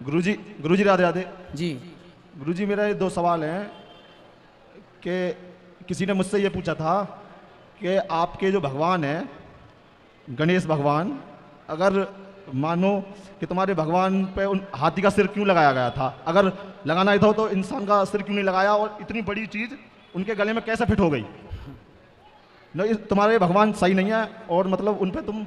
गुरुजी, गुरुजी राधे राधे जी। गुरुजी, मेरा ये दो सवाल हैं कि किसी ने मुझसे ये पूछा था कि आपके जो भगवान हैं गणेश भगवान, अगर मानो कि तुम्हारे भगवान पे उन हाथी का सिर क्यों लगाया गया था, अगर लगाना ही था तो इंसान का सिर क्यों नहीं लगाया, और इतनी बड़ी चीज़ उनके गले में कैसे फिट हो गई? नहीं, तुम्हारे भगवान सही नहीं है, और मतलब उन पे तुम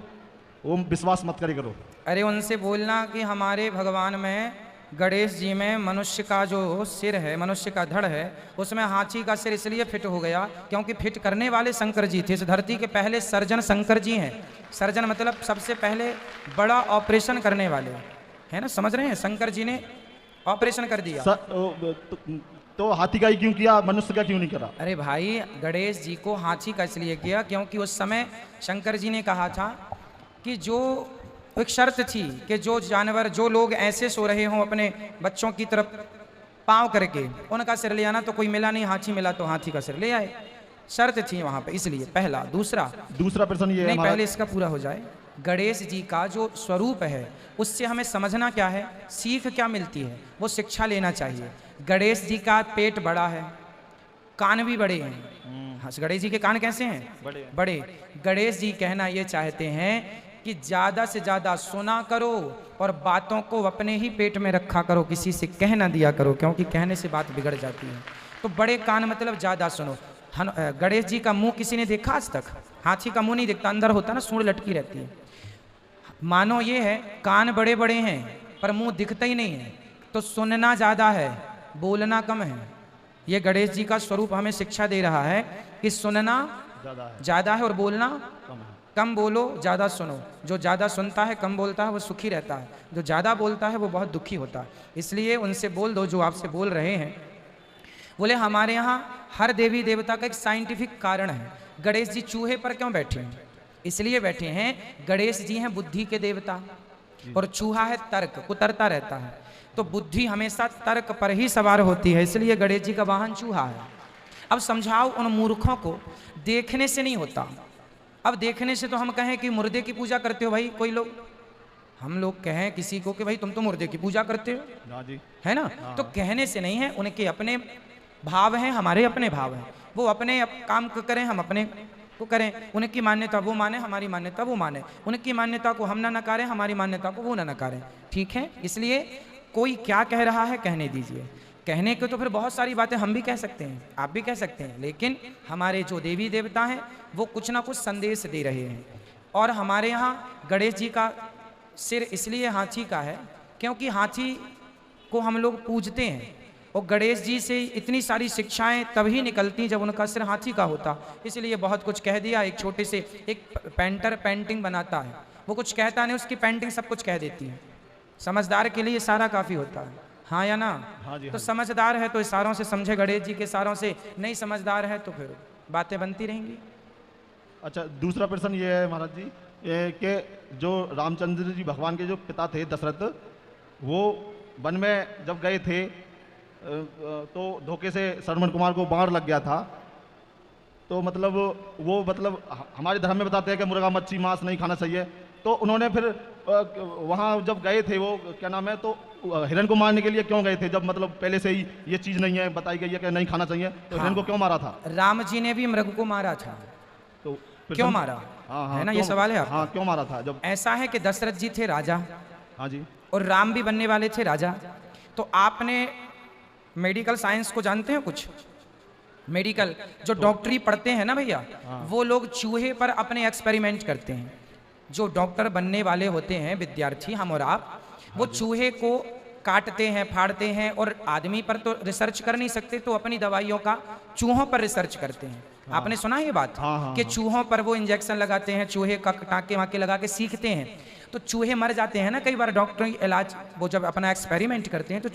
वो विश्वास मत करो। अरे उनसे बोलना कि हमारे भगवान में, गणेश जी में मनुष्य का जो सिर है, मनुष्य का धड़ है, उसमें हाथी का सिर इसलिए फिट हो गया क्योंकि फिट करने वाले शंकर जी थे। इस धरती के पहले सर्जन शंकर जी हैं। सर्जन मतलब सबसे पहले बड़ा ऑपरेशन करने वाले, है ना, समझ रहे हैं? शंकर जी ने ऑपरेशन कर दिया। तो हाथी का ही क्यों किया, मनुष्य का क्यों नहीं करा? अरे भाई, गणेश जी को हाथी का इसलिए किया क्योंकि उस समय शंकर जी ने कहा था कि जो एक शर्त थी कि जो जानवर, जो लोग ऐसे सो रहे हों अपने बच्चों की तरफ पाँव करके, उनका सिर ले आना, तो कोई मिला नहीं, हाथी मिला तो हाथी का सिर ले आए। शर्त थी वहाँ पे, इसलिए पहला। दूसरा प्रश्न ये नहीं, पहले इसका पूरा हो जाए। गणेश जी का जो स्वरूप है उससे हमें समझना क्या है, सीख क्या मिलती है, वो शिक्षा लेना चाहिए। गणेश जी का पेट बड़ा है, कान भी बड़े हैं। हाँ, गणेश जी के कान कैसे हैं? बड़े। गणेश जी कहना ये चाहते हैं कि ज्यादा से ज्यादा सुना करो और बातों को अपने ही पेट में रखा करो, किसी से कह ना दिया करो, क्योंकि कहने से बात बिगड़ जाती है। तो बड़े कान मतलब ज्यादा सुनो। गणेश जी का मुंह किसी ने देखा आज तक? हाथी का मुंह नहीं दिखता, अंदर होता ना, सूंड लटकी रहती है। मानो ये है, कान बड़े बड़े हैं पर मुंह दिखता ही नहीं है, तो सुनना ज्यादा है, बोलना कम है। ये गणेश जी का स्वरूप हमें शिक्षा दे रहा है कि सुनना ज्यादा है और बोलना कम बोलो, ज्यादा सुनो। जो ज्यादा सुनता है, कम बोलता है, वो सुखी रहता है। जो ज्यादा बोलता है वो बहुत दुखी होता है। इसलिए उनसे बोल दो जो आपसे बोल रहे हैं। बोले हमारे यहाँ हर देवी देवता का एक साइंटिफिक कारण है। गणेश जी चूहे पर क्यों बैठे हैं? इसलिए बैठे हैं, गणेश जी हैं बुद्धि के देवता और चूहा है तर्क, कुतरता रहता है। तो बुद्धि हमेशा तर्क पर ही सवार होती है, इसलिए गणेश जी का वाहन चूहा है। अब समझाओ उन मूर्खों को, देखने से नहीं होता। अब देखने से तो हम कहें कि मुर्दे की पूजा करते हो भाई, कोई लोग, हम लोग कहें किसी को कि भाई तुम तो मुर्दे की पूजा करते हो, है ना? तो कहने से नहीं है, उनके अपने भाव हैं, हमारे अपने भाव हैं। वो अपने काम को करें, हम अपने को करें। उनकी मान्यता वो माने, हमारी मान्यता वो माने। उनकी मान्यता को हम ना नकारें, हमारी मान्यता को वो ना नकारें। ठीक है? इसलिए कोई क्या कह रहा है कहने दीजिए। कहने को तो फिर बहुत सारी बातें हम भी कह सकते हैं, आप भी कह सकते हैं, लेकिन हमारे जो देवी देवता हैं वो कुछ ना कुछ संदेश दे रहे हैं। और हमारे यहाँ गणेश जी का सिर इसलिए हाथी का है क्योंकि हाथी को हम लोग पूजते हैं, और गणेश जी से इतनी सारी शिक्षाएं तभी निकलती जब उनका सिर हाथी का होता। इसलिए बहुत कुछ कह दिया। एक छोटे से एक पेंटर पेंटिंग बनाता है, वो कुछ कहता नहीं, उसकी पेंटिंग सब कुछ कह देती है। समझदार के लिए इशारा काफ़ी होता है, हाँ या ना? हाँ जी, तो समझदार है तो इशारों से समझे गणेश जी के इशारों से, नहीं समझदार है तो फिर बातें बनती रहेंगी। अच्छा, दूसरा प्रश्न ये है महाराज जी कि जो रामचंद्र जी भगवान के जो पिता थे दशरथ, वो वन में जब गए थे तो धोखे से श्रवण कुमार को बाण लग गया था। तो मतलब वो मतलब हमारे धर्म में बताते हैं कि मुर्गा मच्छी मांस नहीं खाना चाहिए। तो उन्होंने फिर वहाँ जब गए थे, वो क्या नाम है, तो हिरण को मारने के लिए क्यों गए थे? जब मतलब पहले से ही ये चीज़ नहीं है, बताई गई है कि नहीं खाना चाहिए, तो हिरण को क्यों मारा था? राम जी ने भी मृग को मारा था, तो क्यों मारा? है ना, ये सवाल है। हाँ, क्यों मारा था? जब ऐसा है कि दशरथ जी थे राजा, हाँ जी, और राम भी बनने वाले थे राजा। तो आपने मेडिकल साइंस को जानते हैं कुछ? मेडिकल जो डॉक्टरी पढ़ते हैं ना भैया, वो लोग चूहे पर अपने एक्सपेरिमेंट करते हैं। जो डॉक्टर बनने वाले होते हैं विद्यार्थी, हम और आप, वो चूहे को काटते हैं, फाड़ते हैं, और आदमी पर तो रिसर्च कर नहीं सकते, तो अपनी दवाइयों का चूहों पर रिसर्च करते हैं। आपने सुना ये बात कि चूहों पर वो इंजेक्शन लगाते हैं, चूहे का टाँके वाके लगा के सीखते हैं। तो चूहे मर जाते हैं ना कई बार, डॉक्टर इलाज वो जब अपना एक्सपेरिमेंट करते हैं तो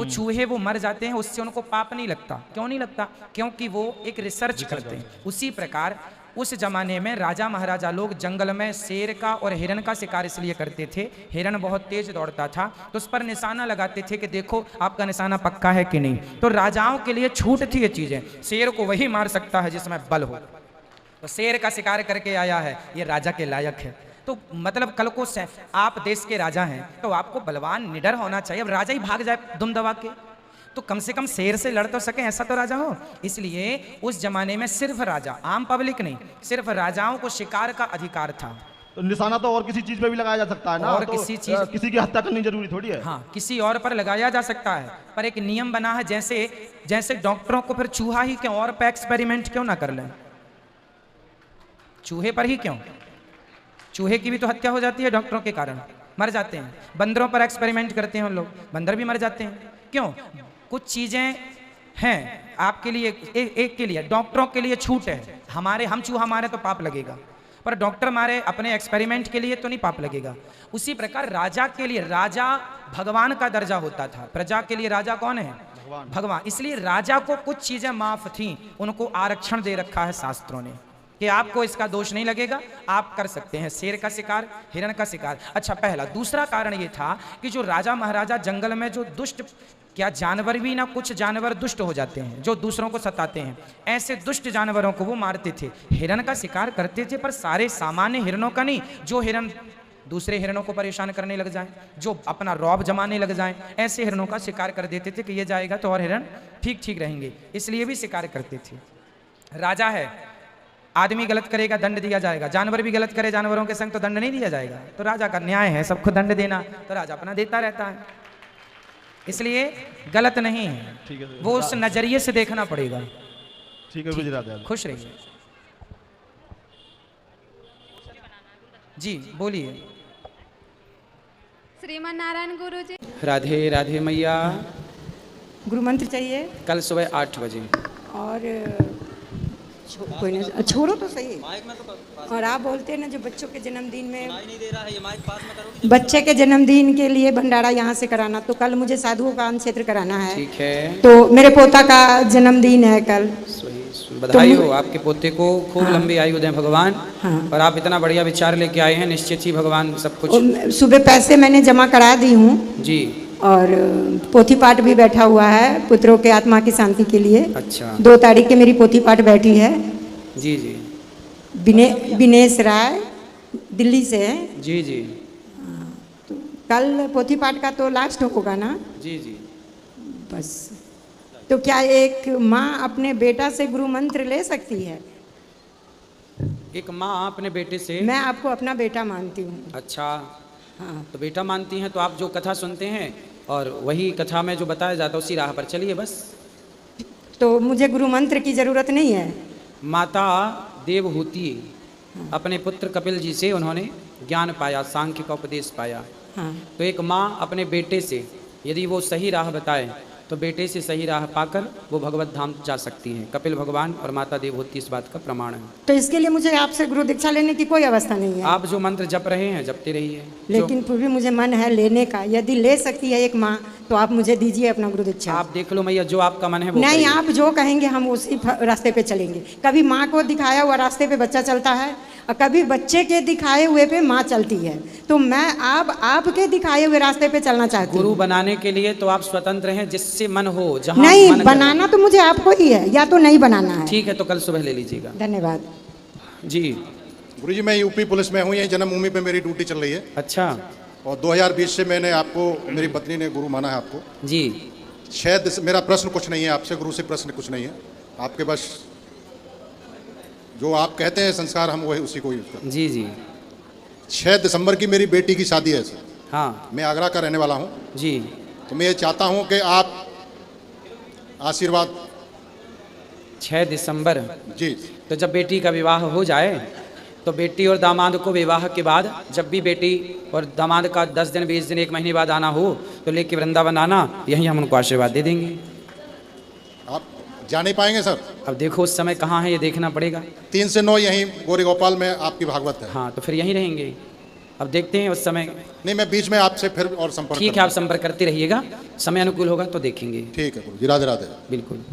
चूहे वो मर जाते हैं, उससे उनको पाप नहीं लगता। क्यों नहीं लगता? क्योंकि वो एक रिसर्च करते हैं। उसी प्रकार उस जमाने में राजा महाराजा लोग जंगल में शेर का और हिरण का शिकार इसलिए करते थे, हिरण बहुत तेज दौड़ता था, तो उस पर निशाना लगाते थे कि देखो आपका निशाना पक्का है कि नहीं। तो राजाओं के लिए छूट थी ये चीजें, शेर को वही मार सकता है जिसमें बल हो। तो शेर का शिकार करके आया है, ये राजा के लायक है। तो मतलब कल को आप देश के राजा हैं तो आपको बलवान निडर होना चाहिए। अब राजा ही भाग जाए दुम दबा के तो कम से कम शेर से लड़ तो सके, ऐसा तो राजा हो। इसलिए उस जमाने में सिर्फ राजा, आम पब्लिक नहीं, सिर्फ राजाओं को शिकार का अधिकार था। तो निशाना तो और किसी चीज पे भी लगाया जा सकता है ना, और तो किसी चीज, किसी की हत्या करनी जरूरी थोड़ी है। हाँ, किसी और पर लगाया जा सकता है, पर एक नियम बना है। जैसे जैसे डॉक्टरों को फिर चूहा ही क्यों और पे एक्सपेरिमेंट क्यों ना कर लें, चूहे पर ही क्यों? चूहे की भी तो हत्या हो जाती है डॉक्टरों के कारण, मर जाते हैं। बंदरों पर एक्सपेरिमेंट करते हैं उन लोग, बंदर भी मर जाते हैं। क्यों? कुछ चीजें हैं आपके लिए, एक के लिए, डॉक्टरों के लिए छूट है। हम चूहा मारे तो पाप लगेगा, पर डॉक्टर मारे अपने एक्सपेरिमेंट के लिए तो नहीं पाप लगेगा। उसी प्रकार राजा के लिए, राजा भगवान का दर्जा होता था, प्रजा के लिए राजा कौन है? भगवान। इसलिए राजा को कुछ चीजें माफ थी, उनको आरक्षण दे रखा है शास्त्रों ने कि आपको इसका दोष नहीं लगेगा, आप कर सकते हैं शेर का शिकार, हिरण का शिकार। अच्छा, पहला। दूसरा कारण ये था कि जो राजा महाराजा जंगल में जो दुष्ट, क्या जानवर भी ना, कुछ जानवर दुष्ट हो जाते हैं जो दूसरों को सताते हैं, ऐसे दुष्ट जानवरों को वो मारते थे, हिरण का शिकार करते थे, पर सारे सामान्य हिरणों का नहीं। जो हिरण दूसरे हिरणों को परेशान करने लग जाएं, जो अपना रौब जमाने लग जाएं, ऐसे हिरणों का शिकार कर देते थे कि ये जाएगा तो और हिरण ठीक ठीक रहेंगे, इसलिए भी शिकार करते थे। राजा है, आदमी गलत करेगा दंड दिया जाएगा, जानवर भी गलत करे जानवरों के संग तो दंड नहीं दिया जाएगा। तो राजा का न्याय है सबको दंड देना, तो राजा अपना देता रहता है, इसलिए गलत नहीं है। ठीक है, वो उस नजरिए से देखना पड़ेगा। ठीक है गुजरात है। खुश रहिए जी, बोलिए। श्रीमान नारायण गुरु जी। राधे राधे मैया। गुरु मंत्र चाहिए कल सुबह 8 बजे। और कोई नहीं, छोड़ो तो सही। और आप बोलते हैं ना जो बच्चों के जन्मदिन में, बच्चे के जन्मदिन के लिए भंडारा यहाँ से कराना, तो कल मुझे साधुओं का क्षेत्र कराना है। ठीक है, तो मेरे पोता का जन्मदिन है कल। बधाई हो, आपके पोते को खूब लंबी आयु दें भगवान। हाँ। और आप इतना बढ़िया विचार लेके आए हैं, निश्चित ही भगवान सब कुछ। और सुबह पैसे मैंने जमा करा दी हूँ जी। और पोथी पाठ भी बैठा हुआ है पुत्रों के आत्मा की शांति के लिए। अच्छा। 2 तारीख के मेरी पोथी पाठ बैठी है। जी जी। विनेश राय दिल्ली से है। जी जी। तो कल पोथी पाठ का तो लास्ट होगा ना? जी जी। बस। तो क्या एक माँ अपने बेटा से गुरु मंत्र ले सकती है? एक माँ अपने बेटे से? मैं आपको अपना बेटा मानती हूँ। अच्छा। हाँ। तो बेटा मानती हैं तो आप जो कथा सुनते हैं और वही कथा में जो बताया जाता है उसी राह पर चलिए बस। तो मुझे गुरु मंत्र की जरूरत नहीं है। माता देवहूति अपने पुत्र कपिल जी से उन्होंने ज्ञान पाया, सांख्य का उपदेश पाया। हाँ। तो एक माँ अपने बेटे से यदि वो सही राह बताए तो बेटे से सही राह पाकर वो भगवत धाम जा सकती हैं। कपिल भगवान और माता देवहूति इस बात का प्रमाण है। तो इसके लिए मुझे आपसे गुरु दीक्षा लेने की कोई अवस्था नहीं है। आप जो मंत्र जप रहे हैं जपते रहिए। लेकिन फिर भी मुझे मन है लेने का। यदि ले सकती है एक माँ तो आप मुझे दीजिए अपना गुरु दीक्षा। आप देख लो मैया, जो आपका मन है वो नहीं, करिए। आप जो कहेंगे हम उसी रास्ते पे चलेंगे। कभी माँ को दिखाया हुआ रास्ते पे बच्चा चलता है और कभी बच्चे के दिखाए हुए पे माँ चलती है। तो मैं आपके दिखाए हुए रास्ते पे चलना चाहती हूँ। गुरु बनाने के लिए तो आप स्वतंत्र हैं, जिससे मन हो, जहाँ नहीं मन बनाना तो मुझे आपको ही है, या तो नहीं बनाना है। ठीक है, तो कल सुबह ले लीजिएगा। धन्यवाद जी। गुरुजी मैं यूपी पुलिस में हूँ, यही जन्मभूमि पे मेरी ड्यूटी चल रही है। अच्छा और 2020 से मैंने आपको, मेरी पत्नी ने गुरु माना है आपको जी। शायद मेरा प्रश्न कुछ नहीं है आपसे, गुरु से प्रश्न कुछ नहीं है आपके, बस जो आप कहते हैं संस्कार हम वही उसी को यूज करते हैं। जी जी। 6 दिसंबर की मेरी बेटी की शादी है सर। हाँ मैं आगरा का रहने वाला हूँ। जी। तो मैं ये चाहता हूँ कि आप आशीर्वाद। 6 दिसंबर। जी। तो जब बेटी का विवाह हो जाए तो बेटी और दामाद को विवाह के बाद जब भी बेटी और दामाद का 10 दिन 20 दिन 1 महीने बाद आना हो तो लेके वृंदावन आना, यहीं हम उनको आशीर्वाद दे देंगे। आप जा नहीं पाएंगे सर? अब देखो उस समय कहाँ है ये देखना पड़ेगा। 3 से 9 यहीं गोरी गोपाल में आपकी भागवत है। हाँ, तो फिर यहीं रहेंगे। अब देखते हैं उस समय। नहीं, मैं बीच में आपसे फिर और संपर्क। ठीक है, आप संपर्क करते रहिएगा, समय अनुकूल होगा तो देखेंगे। ठीक है गुरु जी, राधे राधे। बिल्कुल।